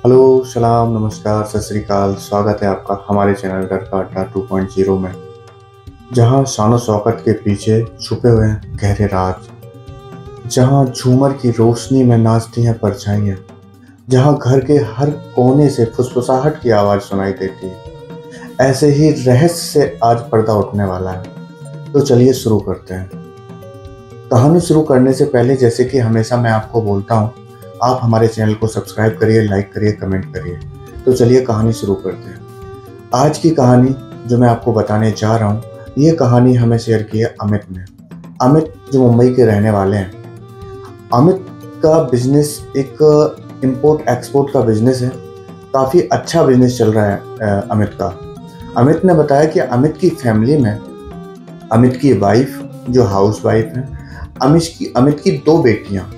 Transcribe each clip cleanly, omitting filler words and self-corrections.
Hello, सलाम, नमस्कार, सत श्री अकाल। स्वागत है आपका हमारे चैनल घर का अड्डा 2.0 में, जहां शानो शौकत के पीछे छुपे हुए हैं गहरे राज, जहां झूमर की रोशनी में नाचती हैं परछाइयाँ, जहां घर के हर कोने से फुसफुसाहट की आवाज़ सुनाई देती है। ऐसे ही रहस्य से आज पर्दा उठने वाला है। तो चलिए शुरू करते हैं। कहानी शुरू करने से पहले जैसे कि हमेशा मैं आपको बोलता हूँ, आप हमारे चैनल को सब्सक्राइब करिए, लाइक करिए, कमेंट करिए। तो चलिए कहानी शुरू करते हैं। आज की कहानी जो मैं आपको बताने जा रहा हूँ, ये कहानी हमें शेयर की है अमित ने। अमित जो मुंबई के रहने वाले हैं। अमित का बिजनेस एक इंपोर्ट एक्सपोर्ट का बिजनेस है। काफ़ी अच्छा बिजनेस चल रहा है अमित का। अमित ने बताया कि अमित की फैमिली में अमित की वाइफ जो हाउस वाइफ है, अमित की दो बेटियाँ,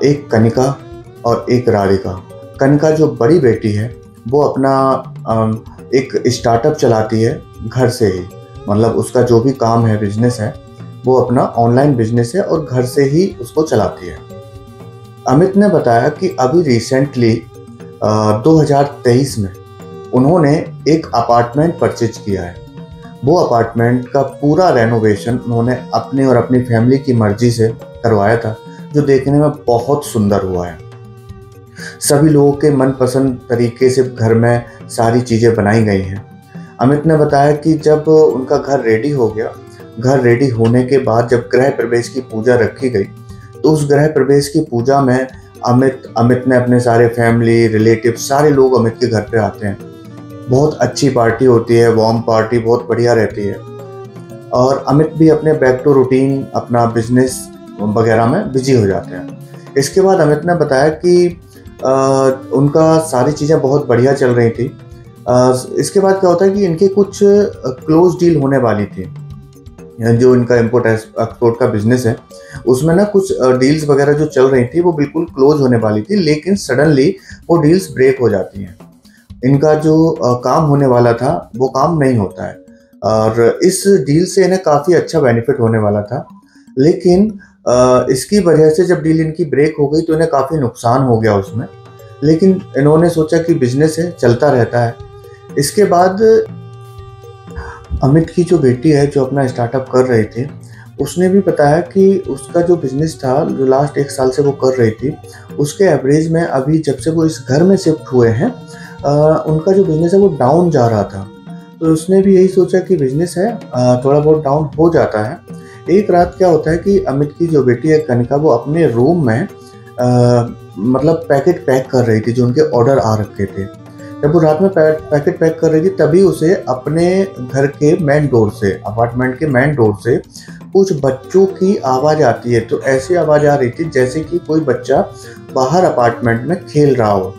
एक कनिका और एक राधिका। कनिका जो बड़ी बेटी है वो अपना एक स्टार्टअप चलाती है घर से ही। मतलब उसका जो भी काम है, बिजनेस है, वो अपना ऑनलाइन बिजनेस है और घर से ही उसको चलाती है। अमित ने बताया कि अभी रिसेंटली 2023 में उन्होंने एक अपार्टमेंट परचेज किया है। वो अपार्टमेंट का पूरा रेनोवेशन उन्होंने अपनी और अपनी फैमिली की मर्जी से करवाया था, जो देखने में बहुत सुंदर हुआ है। सभी लोगों के मनपसंद तरीके से घर में सारी चीज़ें बनाई गई हैं। अमित ने बताया कि जब उनका घर रेडी हो गया, घर रेडी होने के बाद जब गृह प्रवेश की पूजा रखी गई, तो उस गृह प्रवेश की पूजा में अमित ने अपने सारे फैमिली रिलेटिव सारे लोग अमित के घर पे आते हैं। बहुत अच्छी पार्टी होती है, वार्म पार्टी बहुत बढ़िया रहती है। और अमित भी अपने बैक टू रूटीन अपना बिजनेस वगैरह में बिजी हो जाते हैं। इसके बाद अमित ने बताया कि उनका सारी चीज़ें बहुत बढ़िया चल रही थी। इसके बाद क्या होता है कि इनके कुछ क्लोज डील होने वाली थी। जो इनका इम्पोर्ट एक्सपोर्ट का बिजनेस है, उसमें ना कुछ डील्स वगैरह जो चल रही थी वो बिल्कुल क्लोज होने वाली थी, लेकिन सडनली वो डील्स ब्रेक हो जाती हैं। इनका जो काम होने वाला था वो काम नहीं होता है और इस डील से इन्हें काफ़ी अच्छा बेनिफिट होने वाला था। लेकिन इसकी वजह से जब डील इनकी ब्रेक हो गई तो इन्हें काफ़ी नुकसान हो गया उसमें। लेकिन इन्होंने सोचा कि बिजनेस है, चलता रहता है। इसके बाद अमित की जो बेटी है जो अपना स्टार्टअप कर रही थी, उसने भी बताया कि उसका जो बिजनेस था जो लास्ट 1 साल से वो कर रही थी, उसके एवरेज में अभी जब से वो इस घर में शिफ्ट हुए हैं, उनका जो बिजनेस है वो डाउन जा रहा था। तो उसने भी यही सोचा कि बिजनेस है थोड़ा बहुत डाउन हो जाता है। एक रात क्या होता है कि अमित की जो बेटी है कनिका, वो अपने रूम में मतलब पैकेट पैक कर रही थी जो उनके ऑर्डर आ रखे थे। जब वो रात में पैकेट पैक कर रही थी, तभी उसे अपने घर के मेन डोर से, अपार्टमेंट के मेन डोर से कुछ बच्चों की आवाज़ आती है। तो ऐसी आवाज़ आ रही थी जैसे कि कोई बच्चा बाहर अपार्टमेंट में खेल रहा हो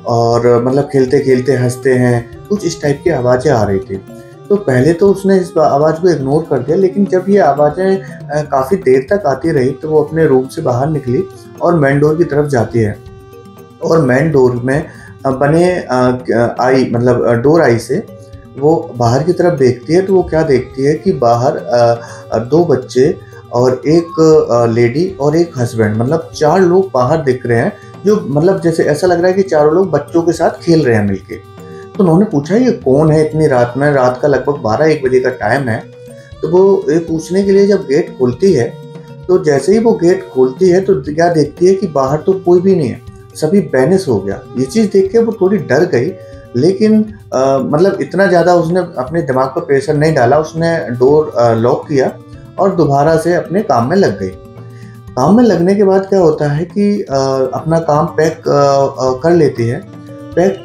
और मतलब खेलते खेलते हंसते हैं, कुछ इस टाइप की आवाज़ें आ रही थी। तो पहले तो उसने इस आवाज़ को इग्नोर कर दिया, लेकिन जब ये आवाज़ें काफ़ी देर तक आती रही तो वो अपने रूम से बाहर निकली और मेन डोर की तरफ जाती है। और मेन डोर में बने डोर आई से वो बाहर की तरफ देखती है। तो वो क्या देखती है कि बाहर 2 बच्चे और एक लेडी और एक हस्बैंड, मतलब 4 लोग बाहर दिख रहे हैं, जो मतलब जैसे ऐसा लग रहा है कि चारों लोग बच्चों के साथ खेल रहे हैं मिलके। तो उन्होंने पूछा ये कौन है इतनी रात में, रात का लगभग 12-1 बजे का टाइम है। तो वो ये पूछने के लिए जब गेट खोलती है, तो जैसे ही वो गेट खोलती है तो क्या देखती है कि बाहर तो कोई भी नहीं है, सभी बैनिश हो गया। ये चीज़ देख के वो थोड़ी डर गई, लेकिन मतलब इतना ज़्यादा उसने अपने दिमाग पर प्रेशर नहीं डाला। उसने डोर लॉक किया और दोबारा से अपने काम में लग गई। काम में लगने के बाद क्या होता है कि अपना काम पैक कर लेती है। पैक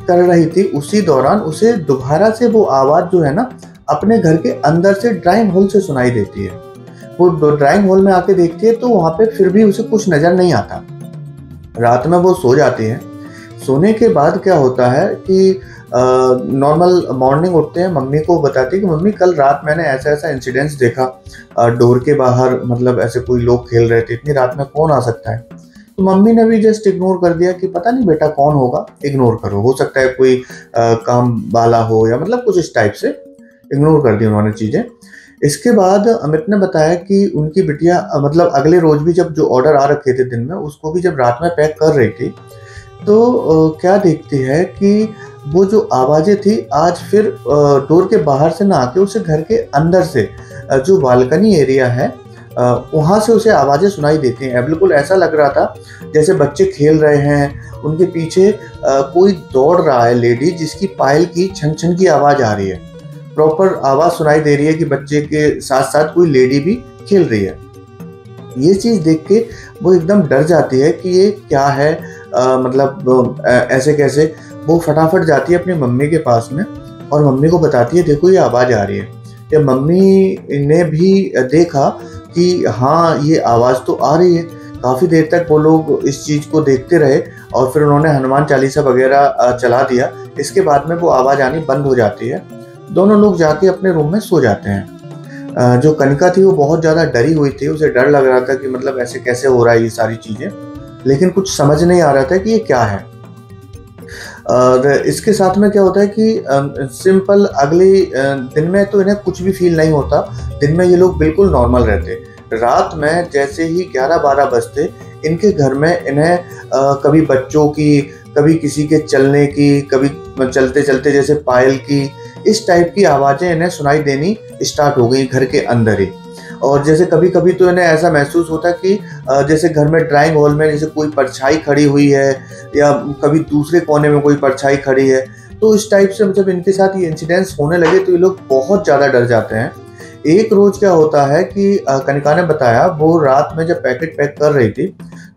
कर रही थी, उसी दौरान उसे दोबारा से वो आवाज़ जो है ना, अपने घर के अंदर से ड्राइंग हॉल से सुनाई देती है। वो ड्राइंग हॉल में आके देखती है तो वहाँ पे फिर भी उसे कुछ नज़र नहीं आता। रात में वो सो जाती है। सोने के बाद क्या होता है कि नॉर्मल मॉर्निंग उठते हैं, मम्मी को बताती है कि मम्मी कल रात मैंने ऐसा ऐसा इंसिडेंट्स देखा, डोर के बाहर मतलब ऐसे कोई लोग खेल रहे थे, इतनी रात में कौन आ सकता है। तो मम्मी ने भी जस्ट इग्नोर कर दिया कि पता नहीं बेटा कौन होगा, इग्नोर करो, हो सकता है कोई काम वाला हो या मतलब कुछ इस टाइप से इग्नोर कर दी उन्होंने चीज़ें। इसके बाद अमित ने बताया कि उनकी बिटिया मतलब अगले रोज भी जब जो ऑर्डर आ रखे थे दिन में, उसको भी जब रात में पैक कर रही थी, तो क्या देखती है कि वो जो आवाज़ें थी आज फिर डोर के बाहर से ना आके उसे घर के अंदर से जो बालकनी एरिया है वहाँ से उसे आवाज़ें सुनाई देती हैं। बिल्कुल ऐसा लग रहा था जैसे बच्चे खेल रहे हैं, उनके पीछे कोई दौड़ रहा है लेडी जिसकी पायल की छन-छन की आवाज़ आ रही है। प्रॉपर आवाज़ सुनाई दे रही है कि बच्चे के साथ-साथ कोई लेडी भी खेल रही है। ये चीज़ देख के वो एकदम डर जाती है कि ये क्या है, मतलब ऐसे कैसे? वो फटाफट जाती है अपनी मम्मी के पास में और मम्मी को बताती है देखो ये आवाज़ आ रही है। या मम्मी ने भी देखा कि हाँ, ये आवाज़ तो आ रही है। काफ़ी देर तक वो लोग इस चीज़ को देखते रहे और फिर उन्होंने हनुमान चालीसा वगैरह चला दिया। इसके बाद में वो आवाज़ आनी बंद हो जाती है। दोनों लोग जाके अपने रूम में सो जाते हैं। जो कनिका थी वो बहुत ज़्यादा डरी हुई थी, उसे डर लग रहा था कि मतलब ऐसे कैसे हो रहा है ये सारी चीज़ें, लेकिन कुछ समझ नहीं आ रहा था कि ये क्या है। और इसके साथ में क्या होता है कि सिंपल अगले दिन में तो इन्हें कुछ भी फ़ील नहीं होता, दिन में ये लोग बिल्कुल नॉर्मल रहते। रात में जैसे ही 11-12 बजते, इनके घर में इन्हें कभी बच्चों की, कभी किसी के चलने की, कभी चलते-चलते जैसे पायल की, इस टाइप की आवाज़ें इन्हें सुनाई देनी स्टार्ट हो गई घर के अंदर ही। और जैसे कभी-कभी तो इन्हें ऐसा महसूस होता कि जैसे घर में ड्राइंग हॉल में जैसे कोई परछाई खड़ी हुई है या कभी दूसरे कोने में कोई परछाई खड़ी है। तो इस टाइप से जब इनके साथ ये इंसिडेंट्स होने लगे तो ये लोग बहुत ज़्यादा डर जाते हैं। एक रोज़ क्या होता है कि कनिका ने बताया वो रात में जब पैकेट पैक कर रही थी,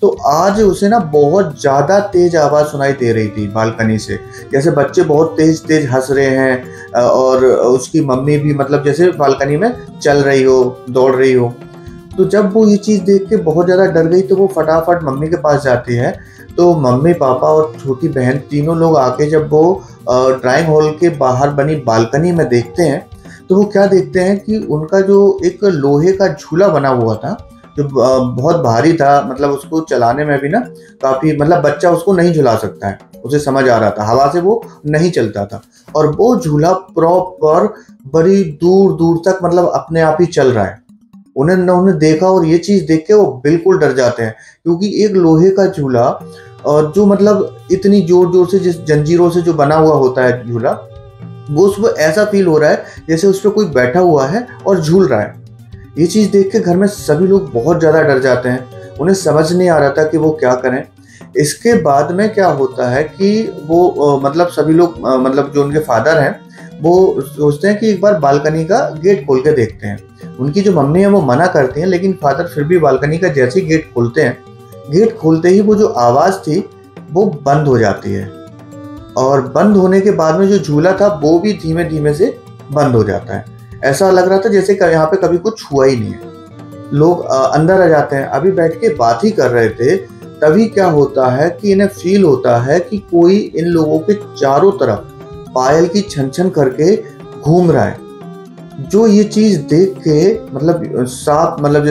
तो आज उसे ना बहुत ज़्यादा तेज़ आवाज़ सुनाई दे रही थी बालकनी से। जैसे बच्चे बहुत तेज़-तेज़ हँस रहे हैं और उसकी मम्मी भी मतलब जैसे बालकनी में चल रही हो, दौड़ रही हो। तो जब वो ये चीज़ देख के बहुत ज़्यादा डर गई तो वो फटाफट मम्मी के पास जाती है। तो मम्मी, पापा और छोटी बहन तीनों लोग आके जब वो ड्राइंग हॉल के बाहर बनी बालकनी में देखते हैं, तो वो क्या देखते हैं कि उनका जो एक लोहे का झूला बना हुआ था, जो बहुत भारी था, मतलब उसको चलाने में भी ना काफ़ी, मतलब बच्चा उसको नहीं झुला सकता है, उसे समझ आ रहा था, हवा से वो नहीं चलता था। और वो झूला प्रॉपर बड़ी दूर-दूर तक मतलब अपने आप ही चल रहा है। उन्होंने देखा और ये चीज़ देख के वो बिल्कुल डर जाते हैं, क्योंकि एक लोहे का झूला और जो मतलब इतनी ज़ोर-ज़ोर से जिस जंजीरों से जो बना हुआ होता है झूला, वो उसको ऐसा फ़ील हो रहा है जैसे उस पे कोई बैठा हुआ है और झूल रहा है। ये चीज़ देख के घर में सभी लोग बहुत ज़्यादा डर जाते हैं। उन्हें समझ नहीं आ रहा था कि वो क्या करें। इसके बाद में क्या होता है कि वो मतलब सभी लोग मतलब जो उनके फादर हैं, वो सोचते हैं कि एक बार बालकनी का गेट खोल के देखते हैं। उनकी जो मम्मी है वो मना करती हैं, लेकिन फादर फिर भी बालकनी का जैसे ही गेट खोलते हैं, गेट खोलते ही वो जो आवाज़ थी वो बंद हो जाती है। और बंद होने के बाद में जो झूला था वो भी धीमे-धीमे से बंद हो जाता है। ऐसा लग रहा था जैसे यहाँ पे कभी कुछ हुआ ही नहीं है। लोग अंदर आ जाते हैं। अभी बैठ के बात ही कर रहे थे, तभी क्या होता है कि इन्हें फ़ील होता है कि कोई इन लोगों के चारों तरफ पायल की छन-छन करके घूम रहा है। जो ये चीज़ देख के मतलब साफ, मतलब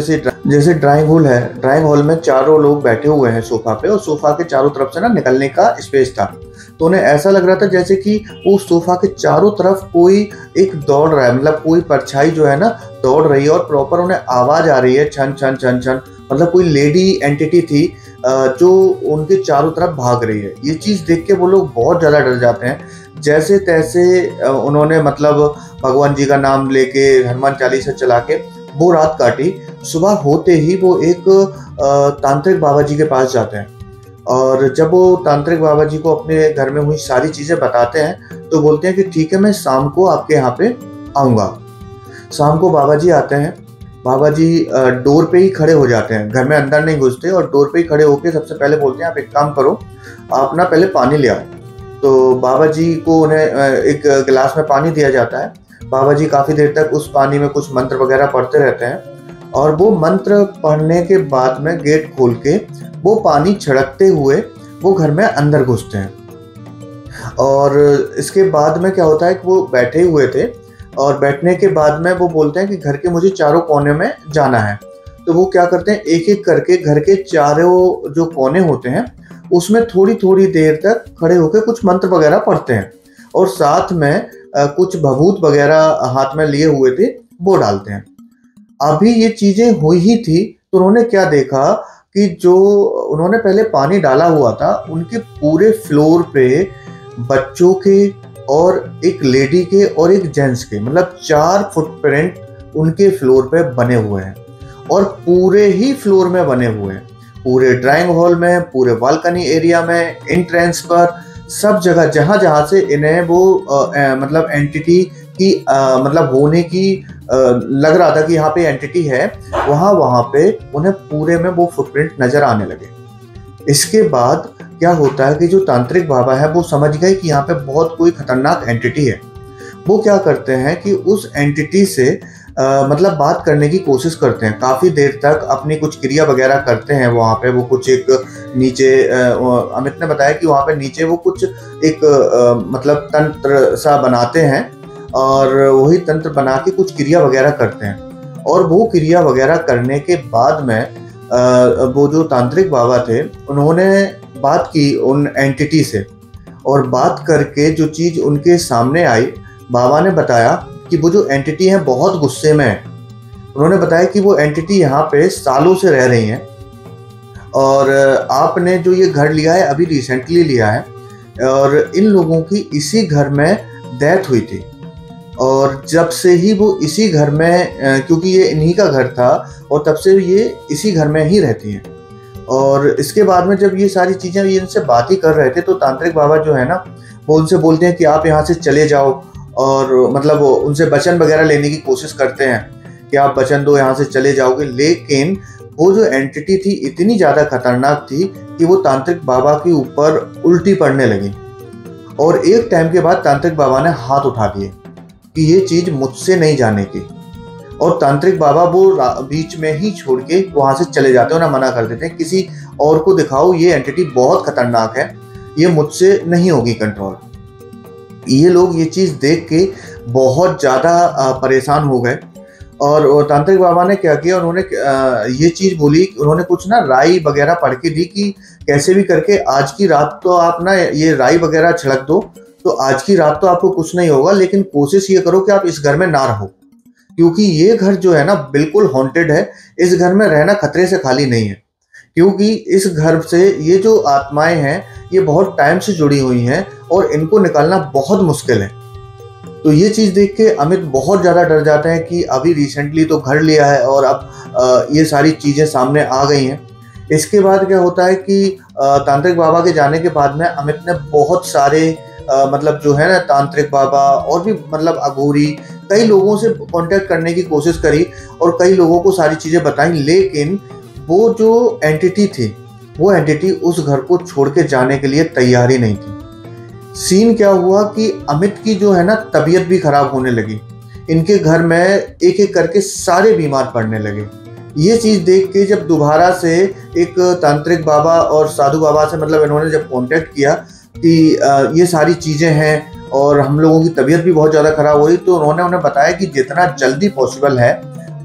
जैसे ड्राइंग हॉल है, ड्राइंग हॉल में चारों लोग बैठे हुए हैं सोफ़ा पे और सोफ़ा के चारों तरफ से ना निकलने का स्पेस था। तो उन्हें ऐसा लग रहा था जैसे कि वो सोफ़ा के चारों तरफ कोई एक दौड़ रहा है, मतलब कोई परछाई जो है ना दौड़ रही है और प्रॉपर उन्हें आवाज़ आ रही है छन, छन, छन, छन। मतलब कोई लेडी एंटिटी थी जो उनके चारों तरफ भाग रही है। ये चीज़ देख के वो लोग बहुत ज़्यादा डर जाते हैं। जैसे-तैसे उन्होंने मतलब भगवान जी का नाम लेके हनुमान चालीसा चला के वो रात काटी। सुबह होते ही वो एक तांत्रिक बाबा जी के पास जाते हैं और जब वो तांत्रिक बाबा जी को अपने घर में हुई सारी चीज़ें बताते हैं, तो बोलते हैं कि ठीक है, मैं शाम को आपके यहाँ पे आऊँगा। शाम को बाबा जी आते हैं। बाबा जी डोर पे ही खड़े हो जाते हैं, घर में अंदर नहीं घुसते और डोर पे ही खड़े होके सबसे पहले बोलते हैं, आप एक काम करो, आप ना पहले पानी ले आओ। तो बाबा जी को उन्हें एक गिलास में पानी दिया जाता है। बाबा जी काफ़ी देर तक उस पानी में कुछ मंत्र वगैरह पढ़ते रहते हैं और वो मंत्र पढ़ने के बाद में गेट खोल के वो पानी छिड़कते हुए वो घर में अंदर घुसते हैं। और इसके बाद में क्या होता है कि वो बैठे हुए थे और बैठने के बाद में वो बोलते हैं कि घर के मुझे चारों कोने में जाना है। तो वो क्या करते हैं, एक-एक करके घर के चारों जो कोने होते हैं उसमें थोड़ी-थोड़ी देर तक खड़े होकर कुछ मंत्र वगैरह पढ़ते हैं और साथ में कुछ भभूत वगैरह हाथ में लिए हुए थे वो डालते हैं। अभी ये चीज़ें हुई ही थी तो उन्होंने क्या देखा कि जो उन्होंने पहले पानी डाला हुआ था, उनके पूरे फ्लोर पे बच्चों के और एक लेडी के और एक जेंट्स के, मतलब 4 फुटप्रिंट उनके फ्लोर पे बने हुए हैं, और पूरे ही फ्लोर में बने हुए हैं, पूरे ड्राइंग हॉल में, पूरे बालकनी एरिया में, एंट्रेंस पर, सब जगह जहाँ जहाँ से इन्हें वो मतलब एंटिटी की मतलब होने की लग रहा था कि यहाँ पे एंटिटी है, वहाँ वहाँ पे उन्हें पूरे में वो फुटप्रिंट नजर आने लगे। इसके बाद क्या होता है कि जो तांत्रिक बाबा है वो समझ गए कि यहाँ पे बहुत कोई खतरनाक एंटिटी है। वो क्या करते हैं कि उस एंटिटी से मतलब बात करने की कोशिश करते हैं, काफ़ी देर तक अपनी कुछ क्रिया वगैरह करते हैं वहाँ पे। वो कुछ एक नीचे अमित ने बताया कि वहाँ पे नीचे वो कुछ एक मतलब तंत्र सा बनाते हैं, और वही तंत्र बना के कुछ क्रिया वगैरह करते हैं। और वो क्रिया वगैरह करने के बाद में वो जो तांत्रिक बाबा थे उन्होंने बात की उन एंटिटी से, और बात करके जो चीज़ उनके सामने आई, बाबा ने बताया कि वो जो एंटिटी है बहुत गुस्से में है। उन्होंने बताया कि वो एंटिटी यहाँ पे सालों से रह रही हैं, और आपने जो ये घर लिया है अभी रिसेंटली लिया है, और इन लोगों की इसी घर में डेथ हुई थी, और जब से ही वो इसी घर में क्योंकि ये इन्हीं का घर था, और तब से ये इसी घर में ही रहती हैं। और इसके बाद में जब ये सारी चीज़ें ये इनसे बात ही कर रहे थे, तो तांत्रिक बाबा जो है ना वो उनसे बोलते हैं कि आप यहाँ से चले जाओ, और मतलब वो उनसे वचन वगैरह लेने की कोशिश करते हैं कि आप वचन दो, यहाँ से चले जाओगे। लेकिन वो जो एंटिटी थी इतनी ज़्यादा खतरनाक थी कि वो तांत्रिक बाबा के ऊपर उल्टी पड़ने लगी, और एक टाइम के बाद तांत्रिक बाबा ने हाथ उठा दिए कि ये चीज़ मुझसे नहीं जाने की, और तांत्रिक बाबा वो बीच में ही छोड़ के वहाँ से चले जाते हैं, उन्हें मना कर देते हैं, किसी और को दिखाओ, ये एंटिटी बहुत खतरनाक है, ये मुझसे नहीं होगी कंट्रोल। ये लोग ये चीज़ देख के बहुत ज़्यादा परेशान हो गए, और तांत्रिक बाबा ने क्या किया, उन्होंने ये चीज़ बोली, उन्होंने कुछ ना राई वगैरह पढ़ के दी कि कैसे भी करके आज की रात तो आप ना ये राई वगैरह छिड़क दो, तो आज की रात तो आपको कुछ नहीं होगा, लेकिन कोशिश ये करो कि आप इस घर में ना रहो, क्योंकि ये घर जो है ना बिल्कुल हॉन्टेड है, इस घर में रहना खतरे से खाली नहीं है, क्योंकि इस घर से ये जो आत्माएं हैं ये बहुत टाइम से जुड़ी हुई हैं, और इनको निकालना बहुत मुश्किल है। तो ये चीज़ देख के अमित बहुत ज़्यादा डर जाते हैं कि अभी रिसेंटली तो घर लिया है, और अब ये सारी चीज़ें सामने आ गई हैं। इसके बाद क्या होता है कि तांत्रिक बाबा के जाने के बाद में अमित ने बहुत सारे मतलब जो है ना तांत्रिक बाबा और भी मतलब अघोरी कई लोगों से कांटेक्ट करने की कोशिश करी, और कई लोगों को सारी चीज़ें बताई, लेकिन वो जो एंटिटी थी वो एंटिटी उस घर को छोड़ के जाने के लिए तैयार ही नहीं थी। सीन क्या हुआ कि अमित की जो है ना तबीयत भी खराब होने लगी, इनके घर में एक एक करके सारे बीमार पड़ने लगे। ये चीज़ देख के जब दोबारा से एक तांत्रिक बाबा और साधु बाबा से मतलब इन्होंने जब कांटेक्ट किया कि ये सारी चीज़ें हैं और हम लोगों की तबीयत भी बहुत ज़्यादा खराब हो रही, तो उन्होंने उन्हें बताया कि जितना जल्दी पॉसिबल है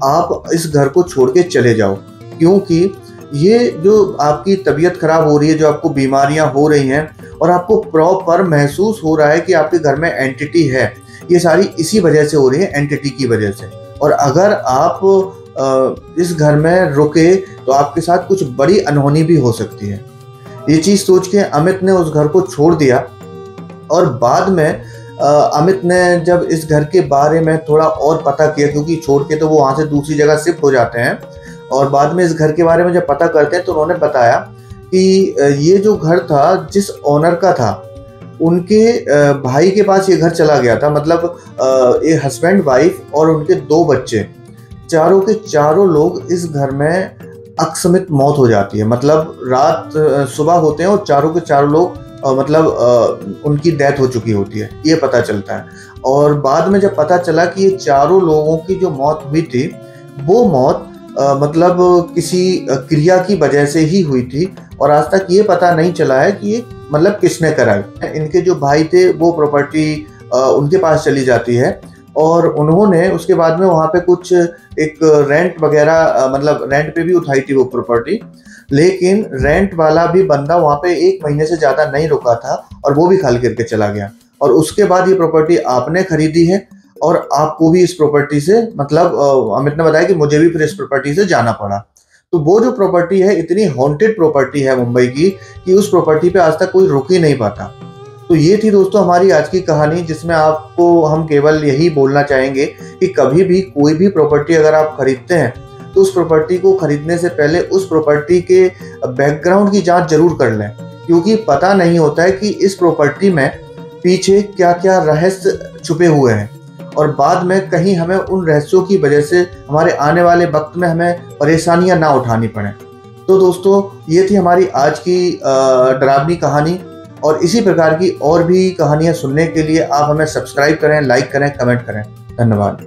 आप इस घर को छोड़ के चले जाओ, क्योंकि ये जो आपकी तबीयत खराब हो रही है, जो आपको बीमारियां हो रही हैं और आपको प्रॉपर महसूस हो रहा है कि आपके घर में एंटिटी है, ये सारी इसी वजह से हो रही है, एंटिटी की वजह से। और अगर आप इस घर में रुके तो आपके साथ कुछ बड़ी अनहोनी भी हो सकती है। ये चीज़ सोच के अमित ने उस घर को छोड़ दिया, और बाद में अमित ने जब इस घर के बारे में थोड़ा और पता किया, क्योंकि छोड़ के तो वो वहाँ से दूसरी जगह शिफ्ट हो जाते हैं, और बाद में इस घर के बारे में जब पता करते हैं तो उन्होंने बताया कि ये जो घर था जिस ओनर का था उनके भाई के पास ये घर चला गया था, मतलब ये हस्बैंड वाइफ और उनके 2 बच्चे, चारों के चारों लोग इस घर में अकस्मात मौत हो जाती है। मतलब रात सुबह होते हैं और चारों के चारों लोग मतलब उनकी डेथ हो चुकी होती है, ये पता चलता है। और बाद में जब पता चला कि ये चारों लोगों की जो मौत हुई थी वो मौत मतलब किसी क्रिया की वजह से ही हुई थी, और आज तक ये पता नहीं चला है कि ये मतलब किसने कराई। इनके जो भाई थे वो प्रॉपर्टी उनके पास चली जाती है, और उन्होंने उसके बाद में वहाँ पे कुछ एक रेंट वगैरह मतलब रेंट पे भी उठाई थी वो प्रॉपर्टी, लेकिन रेंट वाला भी बंदा वहाँ पे 1 महीने से ज़्यादा नहीं रुका था और वो भी खाली करके चला गया। और उसके बाद ये प्रॉपर्टी आपने खरीदी है, और आपको भी इस प्रॉपर्टी से मतलब अमित ने बताया कि मुझे भी फिर इस प्रॉपर्टी से जाना पड़ा। तो वो जो प्रॉपर्टी है इतनी हॉन्टेड प्रॉपर्टी है मुंबई की कि उस प्रॉपर्टी पे आज तक कोई रुक ही नहीं पाता। तो ये थी दोस्तों हमारी आज की कहानी, जिसमें आपको हम केवल यही बोलना चाहेंगे कि कभी भी कोई भी प्रॉपर्टी अगर आप खरीदते हैं तो उस प्रॉपर्टी को खरीदने से पहले उस प्रॉपर्टी के बैकग्राउंड की जांच जरूर कर लें, क्योंकि पता नहीं होता है कि इस प्रॉपर्टी में पीछे क्या क्या रहस्य छुपे हुए हैं और बाद में कहीं हमें उन रहस्यों की वजह से हमारे आने वाले वक्त में हमें परेशानियां ना उठानी पड़े। तो दोस्तों ये थी हमारी आज की डरावनी कहानी, और इसी प्रकार की और भी कहानियां सुनने के लिए आप हमें सब्सक्राइब करें, लाइक करें, कमेंट करें। धन्यवाद।